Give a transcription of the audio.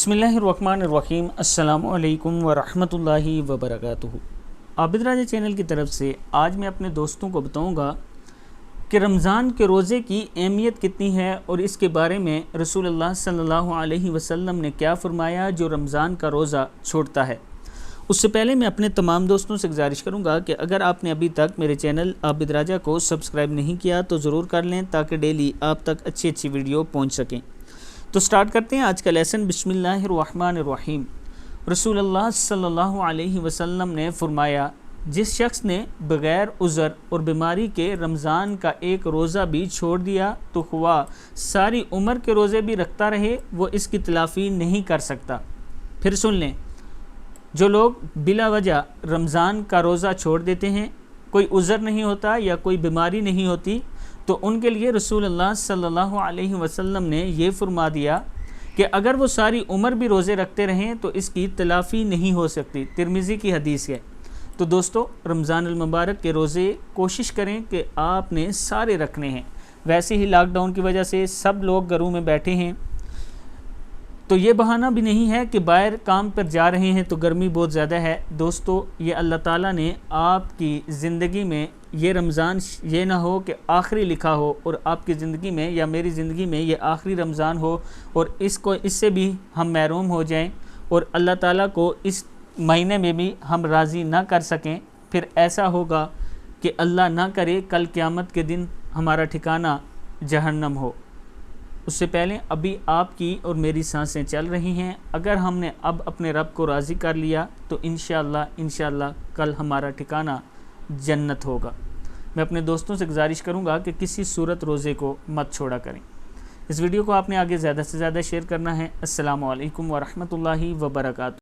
बिस्मिल्लाहिर्रहमानिर्रहीम। अस्सलामु अलैकुम वरहमतुल्लाहि वबरकातुहू। आबिद राजा चैनल की तरफ से आज मैं अपने दोस्तों को बताऊंगा कि रमज़ान के रोज़े की अहमियत कितनी है और इसके बारे में रसूलुल्लाह सल्लल्लाहु अलैहि वसल्लम ने क्या फरमाया जो रमज़ान का रोज़ा छोड़ता है। उससे पहले मैं अपने तमाम दोस्तों से गुजारिश करूंगा कि अगर आपने अभी तक मेरे चैनल आबिद राजा को सब्सक्राइब नहीं किया तो ज़रूर कर लें ताकि डेली आप तक अच्छी वीडियो पहुँच सकें। तो स्टार्ट करते हैं आज का लेसन। बिस्मिल्लाहिर्रहमानिर्रहीम। रसूलुल्लाह सल्लल्लाहु अलैहि वसल्लम ने फरमाया, जिस शख्स ने बग़ैर उज़र और बीमारी के रमज़ान का एक रोज़ा भी छोड़ दिया तो हुआ सारी उम्र के रोज़े भी रखता रहे, वो इसकी तलाफ़ी नहीं कर सकता। फिर सुन लें, जो लोग बिला वजह रमज़ान का रोज़ा छोड़ देते हैं, कोई उज़र नहीं होता या कोई बीमारी नहीं होती, तो उनके लिए रसूलुल्लाह सल्लल्लाहु अलैहि वसल्लम ने ये फरमा दिया कि अगर वो सारी उम्र भी रोज़े रखते रहें तो इसकी तलाफ़ी नहीं हो सकती। तिरमिज़ी की हदीस है। तो दोस्तों, रमज़ान अल मुबारक के रोज़े कोशिश करें कि आपने सारे रखने हैं। वैसे ही लॉकडाउन की वजह से सब लोग घरों में बैठे हैं, तो ये बहाना भी नहीं है कि बाहर काम पर जा रहे हैं तो गर्मी बहुत ज़्यादा है। दोस्तों, ये अल्लाह ताला ने आपकी ज़िंदगी में ये रमज़ान ये ना हो कि आखिरी लिखा हो और आपकी ज़िंदगी में या मेरी ज़िंदगी में ये आखिरी रमज़ान हो और इससे भी हम महरूम हो जाएं और अल्लाह ताला को इस महीने में भी हम राज़ी ना कर सकें। फिर ऐसा होगा कि अल्लाह ना करे कल क़यामत के दिन हमारा ठिकाना जहन्नम हो। उससे पहले अभी आपकी और मेरी सांसें चल रही हैं। अगर हमने अब अपने रब को राज़ी कर लिया तो इंशाअल्लाह कल हमारा ठिकाना जन्नत होगा। मैं अपने दोस्तों से गुजारिश करूंगा कि किसी सूरत रोज़े को मत छोड़ा करें। इस वीडियो को आपने आगे ज़्यादा से ज़्यादा शेयर करना है। अस्सलामु अलैकुम वरहमतुल्लाहि वबरकातुहू।